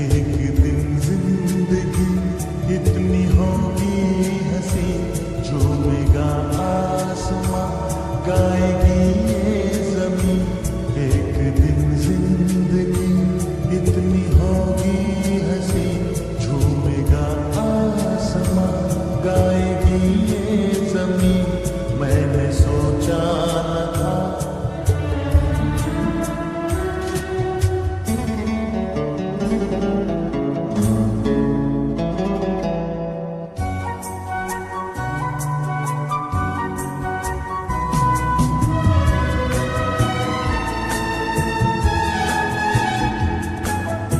एक दिन जिंदगी इतनी होगी हंसी, झूमेगा आसमां, गाएगी ये ज़मीं। एक दिन जिंदगी इतनी होगी हंसी, झूमेगा आसमां, गाएगी ये ज़मीं। मैंने सोचा न था